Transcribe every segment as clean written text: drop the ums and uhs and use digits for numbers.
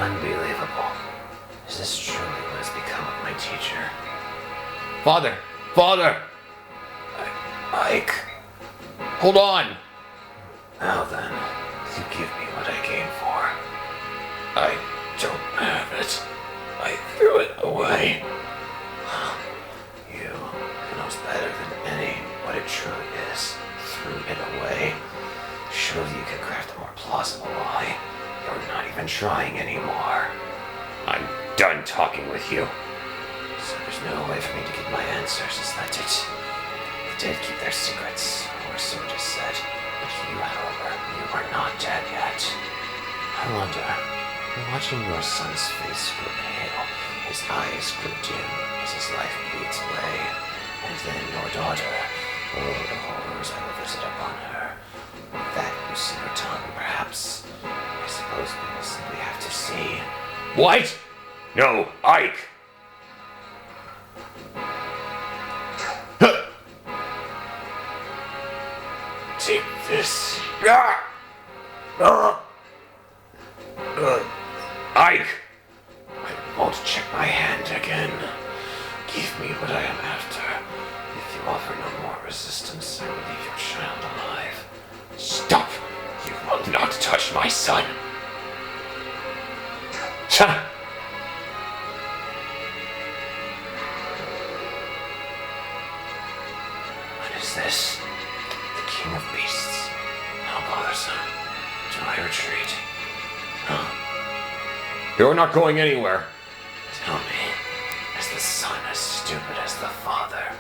Unbelievable. Is this truly what has become of my teacher? Father! Father! Ike. Hold on! Now then, you give me what I came for. I don't have it. I threw it away. You, who knows better than any what it truly is, threw it away. Surely you could craft a more plausible lie. You're not even trying anymore. I'm done talking with you. So there's no way for me to get my answers, is that it? The dead keep their secrets, or so it is said. But you, however, you are not dead yet. I wonder, watching your son's face grow pale, his eyes grow dim as his life bleeds away, and then your daughter, oh, the horrors I will visit upon her. With that loosen her tongue, perhaps. I suppose we will simply have to see. What? No, Ike! Take this. Ike! I won't check my hand again. Give me what I am after. If you offer no more resistance, I will leave your child alive. Stop! You will not touch my son! What is this? The king of beasts. How bothersome. Do I retreat? You're not going anywhere. Tell me, is the son as stupid as the father?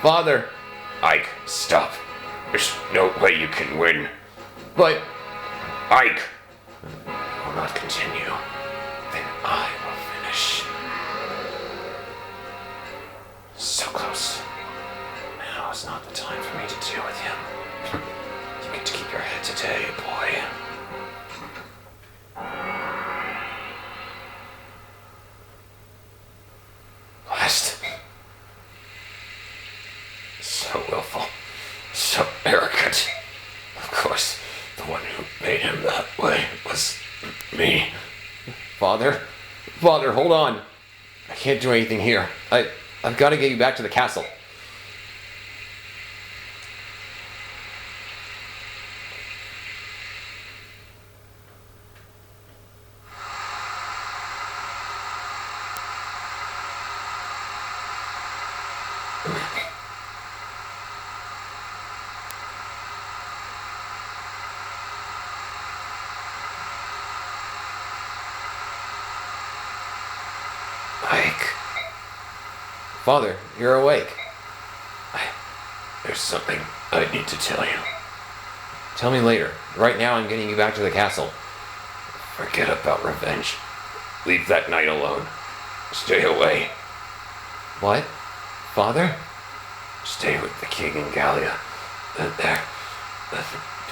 Father! Ike, stop. There's no way you can win. But... Ike! You will not continue. Then I will finish. So close. Now is not the time for me to deal with him. You get to keep your head today, boy. Blast. So willful. So arrogant. Of course, the one who made him that way was me. Father? Father, hold on. I can't do anything here. I've got to get you back to the castle. Ike. Father, you're awake. There's something I need to tell you. Tell me later. Right now I'm getting you back to the castle. Forget about revenge. Leave that night alone. Stay away. What? Father? Stay with the king in Gallia. There.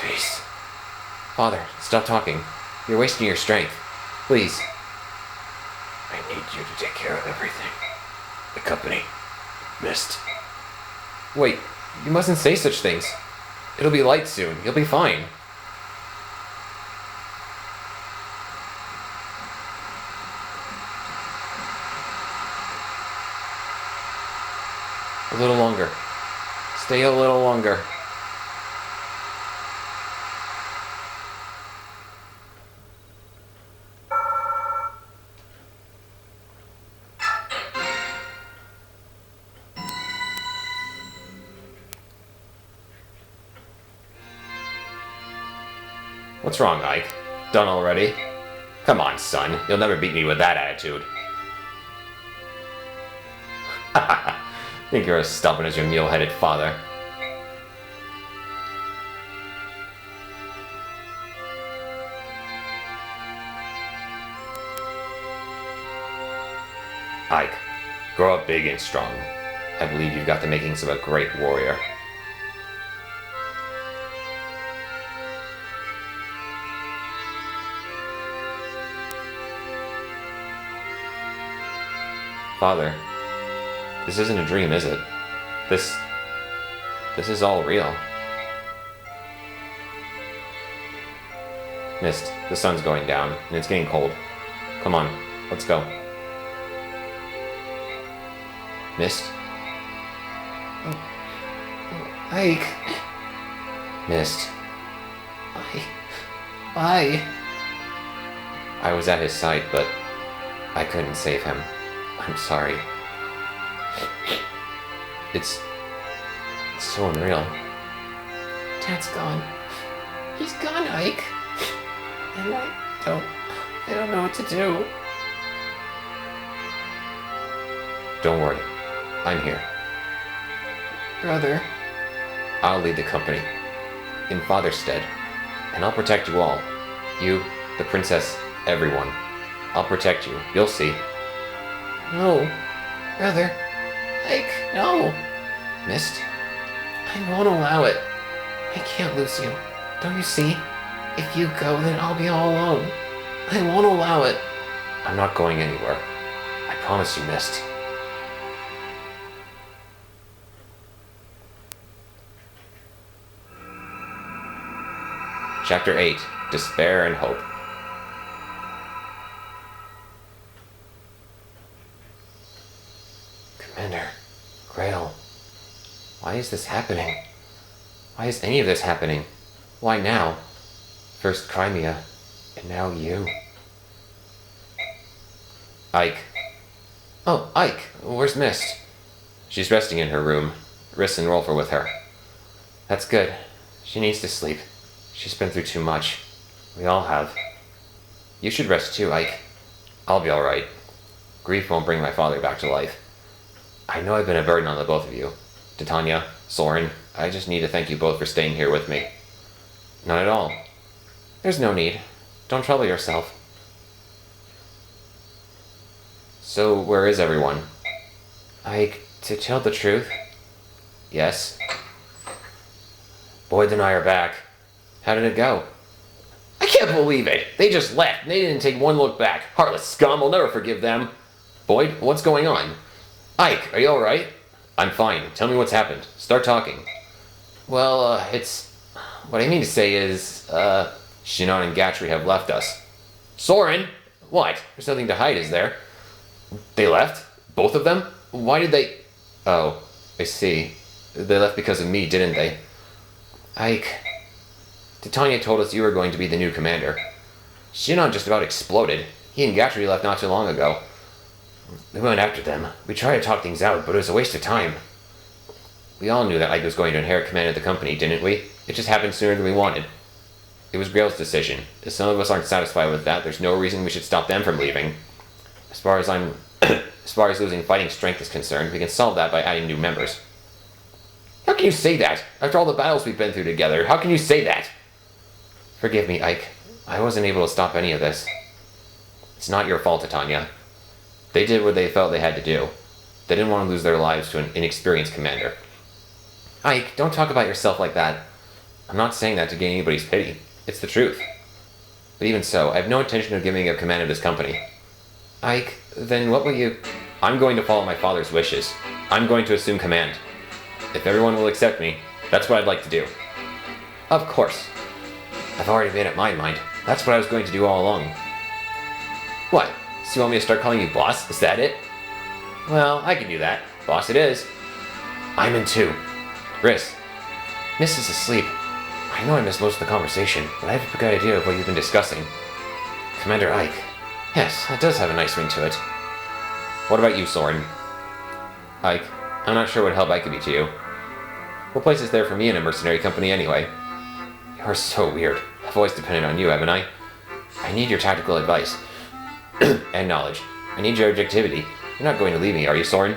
Peace. Father, stop talking. You're wasting your strength. Please. I need you to take care of everything. The company. Mist. Wait, you mustn't say such things. It'll be light soon. You'll be fine. A little longer. Stay a little longer. What's wrong, Ike? Done already? Come on, son. You'll never beat me with that attitude. Think you're as stubborn as your mule-headed father. Ike, grow up big and strong. I believe you've got the makings of a great warrior. Father, this isn't a dream, is it? This is all real. Mist, the sun's going down, and it's getting cold. Come on, let's go. Mist? Ike. Mist. Why? I was at his side, but I couldn't save him. I'm sorry. It's so unreal. Dad's gone. He's gone, Ike. And I don't know what to do. Don't worry. I'm here. Brother. I'll lead the company. In Father's stead. And I'll protect you all. You, the princess, everyone. I'll protect you. You'll see. No. Brother. Ike, no. Mist? I won't allow it. I can't lose you. Don't you see? If you go, then I'll be all alone. I won't allow it. I'm not going anywhere. I promise you, Mist. Chapter 8. Despair and Hope. Commander, Grail, why is this happening? Why is any of this happening? Why now? First Crimea, and now you. Ike. Oh, Ike, where's Mist? She's resting in her room. Riss and Rolf are with her. That's good. She needs to sleep. She's been through too much. We all have. You should rest too, Ike. I'll be alright. Grief won't bring my father back to life. I know I've been a burden on the both of you. Titania, Soren, I just need to thank you both for staying here with me. Not at all. There's no need. Don't trouble yourself. So, where is everyone? Ike, to tell the truth? Yes. Boyd and I are back. How did it go? I can't believe it! They just left, and they didn't take one look back. Heartless scum, I'll never forgive them. Boyd, what's going on? Ike, are you alright? I'm fine. Tell me what's happened. Start talking. Well, it's... What I mean to say is, Shinon and Gatry have left us. Soren? What? There's nothing to hide, is there? They left? Both of them? Why did they... Oh, I see. They left because of me, didn't they? Ike... Titania told us you were going to be the new commander. Shinon just about exploded. He and Gatry left not too long ago. We went after them. We tried to talk things out, but it was a waste of time. We all knew that Ike was going to inherit command of the company, didn't we? It just happened sooner than we wanted. It was Grail's decision. If some of us aren't satisfied with that, there's no reason we should stop them from leaving. As far as losing fighting strength is concerned, we can solve that by adding new members. How can you say that? After all the battles we've been through together, how can you say that? Forgive me, Ike. I wasn't able to stop any of this. It's not your fault, Titania. They did what they felt they had to do. They didn't want to lose their lives to an inexperienced commander. Ike, don't talk about yourself like that. I'm not saying that to gain anybody's pity. It's the truth. But even so, I have no intention of giving up command of this company. Ike, then what will you... I'm going to follow my father's wishes. I'm going to assume command. If everyone will accept me, that's what I'd like to do. Of course. I've already made up my mind. That's what I was going to do all along. What? So you want me to start calling you boss? Is that it? Well, I can do that. Boss it is. I'm in too. Riss. Miss is asleep. I know I missed most of the conversation, but I have a good idea of what you've been discussing. Commander Ike. Yes, that does have a nice ring to it. What about you, Soren? Ike, I'm not sure what help I could be to you. What place is there for me in a mercenary company anyway? You're so weird. I've always depended on you, haven't I? I need your tactical advice. And knowledge. I need your objectivity. You're not going to leave me, are you, Soren?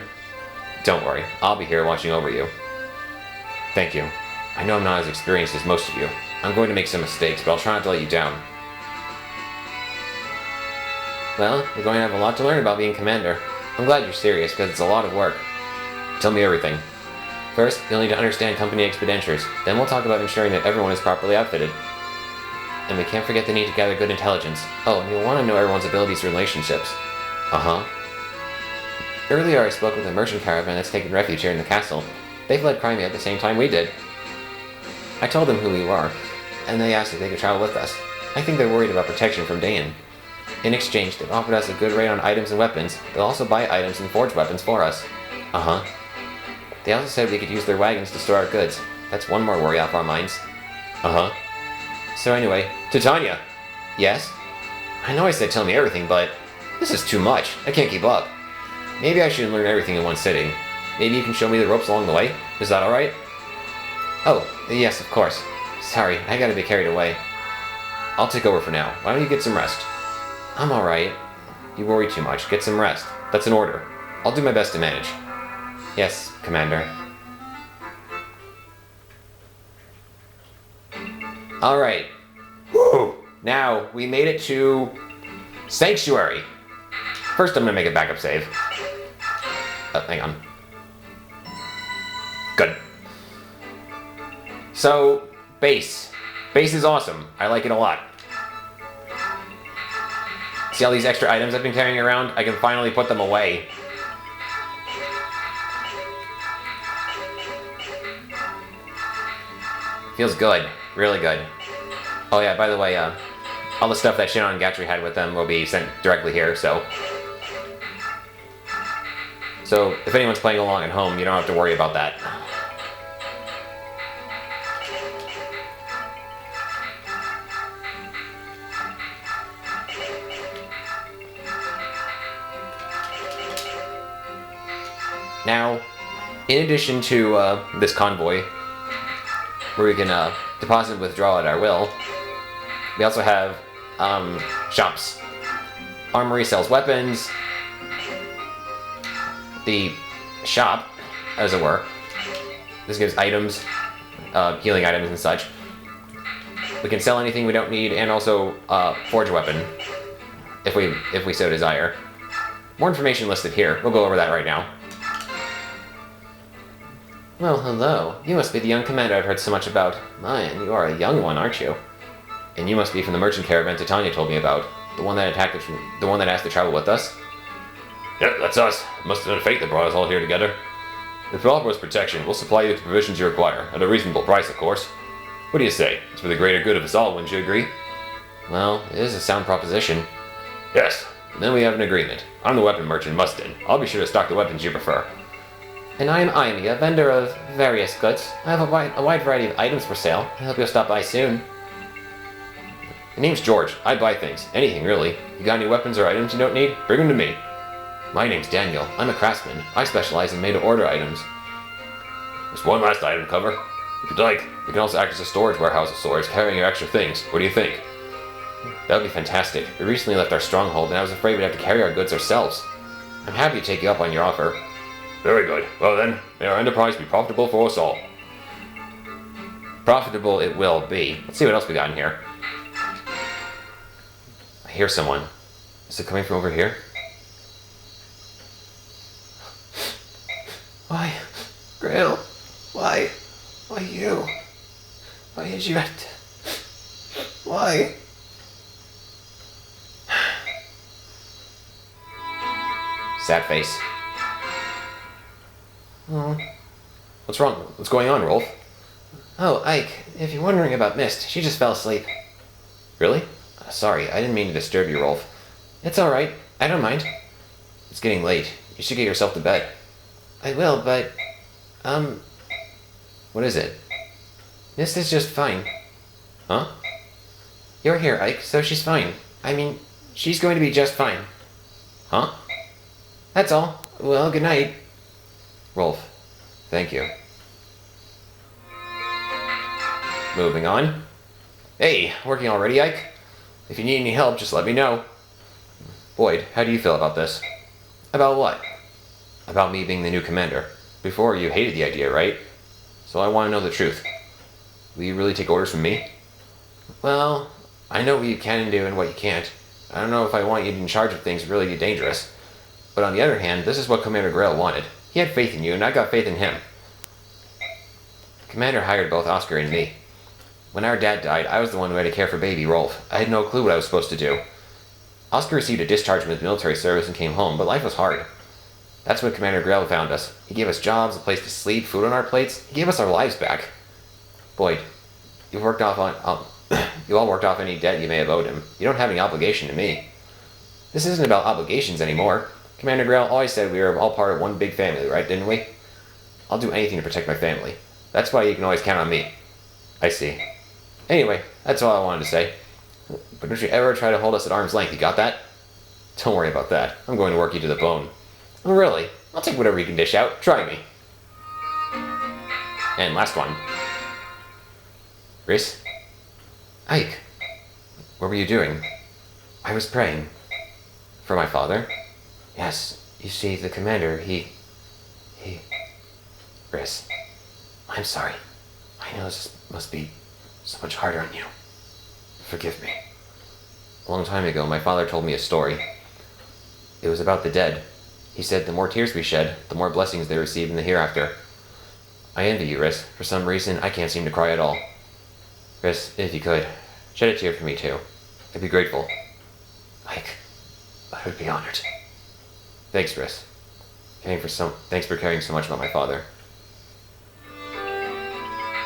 Don't worry. I'll be here watching over you. Thank you. I know I'm not as experienced as most of you. I'm going to make some mistakes, but I'll try not to let you down. Well, you're going to have a lot to learn about being commander. I'm glad you're serious, because it's a lot of work. Tell me everything. First, you'll need to understand company expenditures. Then we'll talk about ensuring that everyone is properly outfitted. And we can't forget the need to gather good intelligence. Oh, and you'll want to know everyone's abilities and relationships. Uh-huh. Earlier I spoke with a merchant caravan that's taken refuge here in the castle. They fled Crimea at the same time we did. I told them who we were, and they asked if they could travel with us. I think they're worried about protection from Dayan. In exchange, they've offered us a good rate on items and weapons. They'll also buy items and forge weapons for us. Uh-huh. They also said we could use their wagons to store our goods. That's one more worry off our minds. Uh-huh. So anyway, Titania! Yes? I know I said tell me everything, but this is too much. I can't keep up. Maybe I should learn everything in one sitting. Maybe you can show me the ropes along the way? Is that alright? Oh, yes, of course. Sorry, I gotta be carried away. I'll take over for now. Why don't you get some rest? I'm alright. You worry too much. Get some rest. That's an order. I'll do my best to manage. Yes, Commander. Alright. Woo! Now, we made it to Sanctuary. First, I'm gonna make a backup save. Oh, hang on. Good. So, base. Base is awesome. I like it a lot. See all these extra items I've been carrying around? I can finally put them away. Feels good. Really good. Oh yeah, by the way, all the stuff that Shinnon and Gatry had with them will be sent directly here, so... So, if anyone's playing along at home, you don't have to worry about that. Now, in addition to this convoy, where we can deposit and withdraw at our will, we also have shops. Armory sells weapons. The shop, as it were, this gives items, healing items and such. We can sell anything we don't need, and also forge a weapon, if we so desire. More information listed here. We'll go over that right now. Well, hello. You must be the young commander I've heard so much about. Man, you are a young one, aren't you? And you must be from the merchant caravan Titania told me about. The one that asked to travel with us. Yep, that's us. It must have been fate that brought us all here together. If you offer us protection, we'll supply you with the provisions you require, at a reasonable price, of course. What do you say? It's for the greater good of us all, wouldn't you agree? Well, it is a sound proposition. Yes. Then we have an agreement. I'm the weapon merchant Mustin. I'll be sure to stock the weapons you prefer. And I am Amy, a vendor of various goods. I have a wide variety of items for sale. I hope you'll stop by soon. My name's George. I buy things. Anything, really. You got any weapons or items you don't need? Bring them to me. My name's Daniel. I'm a craftsman. I specialize in made-to-order items. There's one last item to cover. If you'd like, you can also act as a storage warehouse of sorts, carrying your extra things. What do you think? That would be fantastic. We recently left our stronghold, and I was afraid we'd have to carry our goods ourselves. I'm happy to take you up on your offer. Very good. Well then, may our enterprise be profitable for us all. Profitable it will be. Let's see what else we got in here. I hear someone. Is it coming from over here? Why, Grail? Why you? Why did you have to... Why? Sad face. Oh. What's wrong? What's going on, Rolf? Oh, Ike, if you're wondering about Mist, she just fell asleep. Really? Sorry, I didn't mean to disturb you, Rolf. It's alright. I don't mind. It's getting late. You should get yourself to bed. I will, but... What is it? Mist is just fine. Huh? You're here, Ike, so she's fine. I mean, she's going to be just fine. Huh? That's all. Well, good night. Rolf, thank you. Moving on. Hey, working already, Ike? If you need any help, just let me know. Boyd, how do you feel about this? About what? About me being the new commander. Before, you hated the idea, right? So I want to know the truth. Will you really take orders from me? Well, I know what you can do and what you can't. I don't know if I want you in charge of things really dangerous. But on the other hand, this is what Commander Grail wanted. He had faith in you, and I got faith in him. Commander hired both Oscar and me. When our dad died, I was the one who had to care for baby Rolf. I had no clue what I was supposed to do. Oscar received a discharge from his military service and came home, but life was hard. That's when Commander Grail found us. He gave us jobs, a place to sleep, food on our plates. He gave us our lives back. Boyd, you've worked You all worked off any debt you may have owed him. You don't have any obligation to me. This isn't about obligations anymore. Commander Grail always said we were all part of one big family, right, didn't we? I'll do anything to protect my family. That's why you can always count on me. I see. Anyway, that's all I wanted to say. But don't you ever try to hold us at arm's length, you got that? Don't worry about that. I'm going to work you to the bone. Oh, really? I'll take whatever you can dish out. Try me. And last one. Rhys? Ike, what were you doing? I was praying. For my father? Yes, you see, the commander, he... Rhys, I'm sorry. I know this must be so much harder on you. Forgive me. A long time ago, my father told me a story. It was about the dead. He said the more tears we shed, the more blessings they receive in the hereafter. I envy you, Rhys. For some reason, I can't seem to cry at all. Rhys, if you could, shed a tear for me too. I'd be grateful. Ike, I would be honored. Thanks, Rhys. Thanks for caring so much about my father.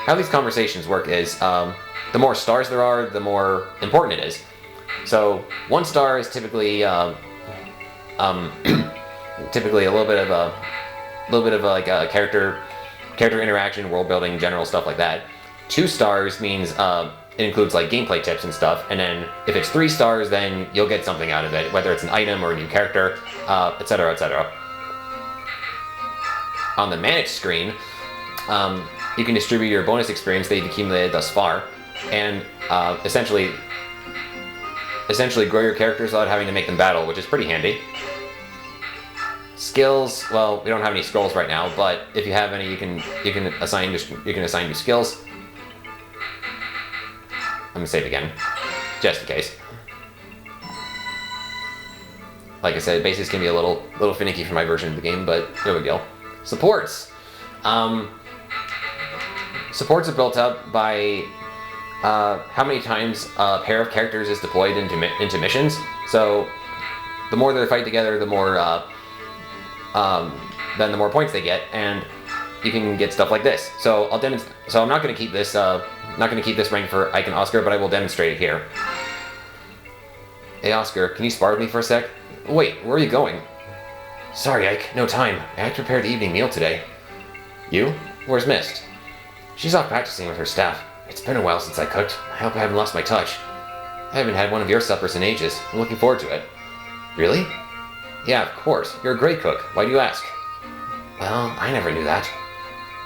How these conversations work is, the more stars there are, the more important it is. So 1 star is typically typically a little bit of like a character interaction, world building, general stuff like that. 2 stars means it includes like gameplay tips and stuff, and then if it's 3 stars, then you'll get something out of it, whether it's an item or a new character, etc., etc. On the manage screen, you can distribute your bonus experience that you've accumulated thus far, and essentially grow your characters without having to make them battle, which is pretty handy. Skills, well, we don't have any scrolls right now, but if you have any, you can assign new skills. I'm gonna save again, just in case. Like I said, basics can be a little finicky for my version of the game, but no big deal. Supports. Supports are built up by how many times a pair of characters is deployed into missions. So the more they fight together, the more then the more points they get, and you can get stuff like this. So I'm not going to keep this rank for Ike and Oscar, but I will demonstrate it here. Hey Oscar, can you spar with me for a sec? Wait, where are you going? Sorry, Ike, no time. I had to prepare the evening meal today. You? Where's Mist? She's off practicing with her staff. It's been a while since I cooked. I hope I haven't lost my touch. I haven't had one of your suppers in ages. I'm looking forward to it. Really? Yeah, of course. You're a great cook. Why do you ask? Well, I never knew that.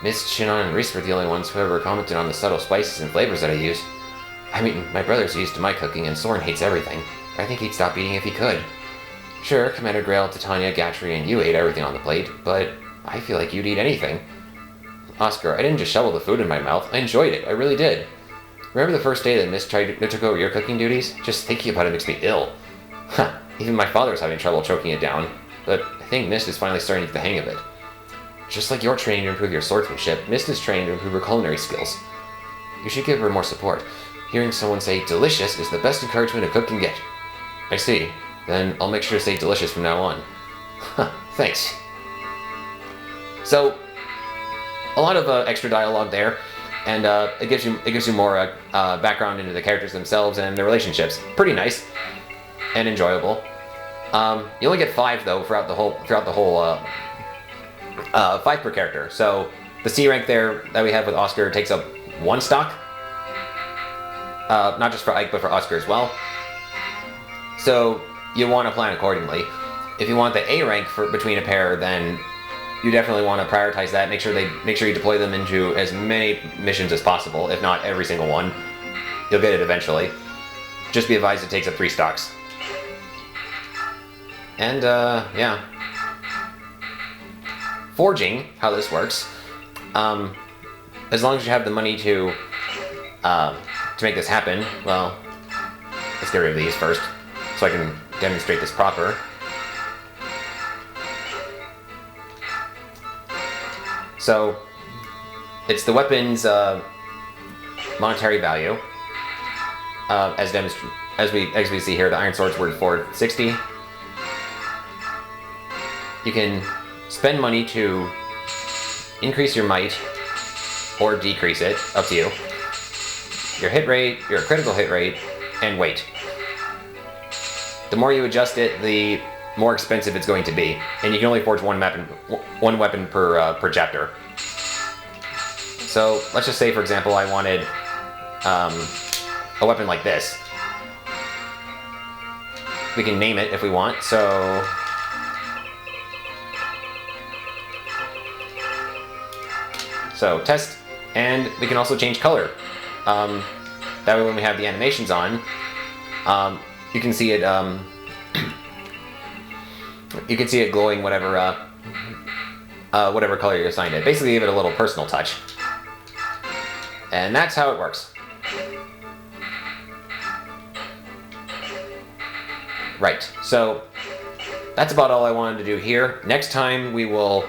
Mist, Shinon, and Rhys were the only ones who ever commented on the subtle spices and flavors that I use. I mean, my brother's used to my cooking, and Soren hates everything. I think he'd stop eating if he could. Sure, Commander Grail, Titania, Gatry, and you ate everything on the plate, but I feel like you'd eat anything. Oscar, I didn't just shovel the food in my mouth. I enjoyed it. I really did. Remember the first day that Mist took over your cooking duties? Just thinking about it makes me ill. Huh, even my father's having trouble choking it down, but I think Mist is finally starting to get the hang of it. Just like you're training to improve your swordsmanship, Mist is training to improve her culinary skills. You should give her more support. Hearing someone say delicious is the best encouragement a cook can get. I see. Then I'll make sure to say delicious from now on. Huh, thanks. So, a lot of extra dialogue there, and it gives you more background into the characters themselves and their relationships. Pretty nice and enjoyable. You only get 5 though throughout the whole 5 per character. So the C rank there that we have with Oscar takes up 1 stock. Not just for Ike, but for Oscar as well. So you want to plan accordingly. If you want the A rank between a pair, then you definitely want to prioritize that. Make sure you deploy them into as many missions as possible, if not every single one. You'll get it eventually. Just be advised it takes up 3 stocks. And yeah. Forging, how this works. As long as you have the money to make this happen, well, let's get rid of these first, so I can demonstrate this proper. So, it's the weapon's monetary value. As we see here, the Iron Sword's worth 460. You can spend money to increase your might or decrease it, up to you. your hit rate, your critical hit rate, and weight. The more you adjust it, the more expensive it's going to be, and you can only forge one weapon per chapter. So let's just say, for example, I wanted a weapon like this. We can name it if we want. So test, and we can also change color. That way, when we have the animations on, you can see it. You can see it glowing whatever color you assigned it. Basically, give it a little personal touch. And that's how it works. Right, so that's about all I wanted to do here. Next time we will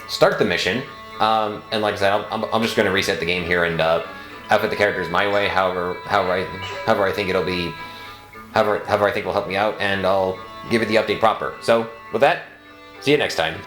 start the mission, and like I said, I'm just going to reset the game here and outfit the characters my way, however I think it'll be, however I think will help me out, and I'll give it the update proper. So with that, see you next time.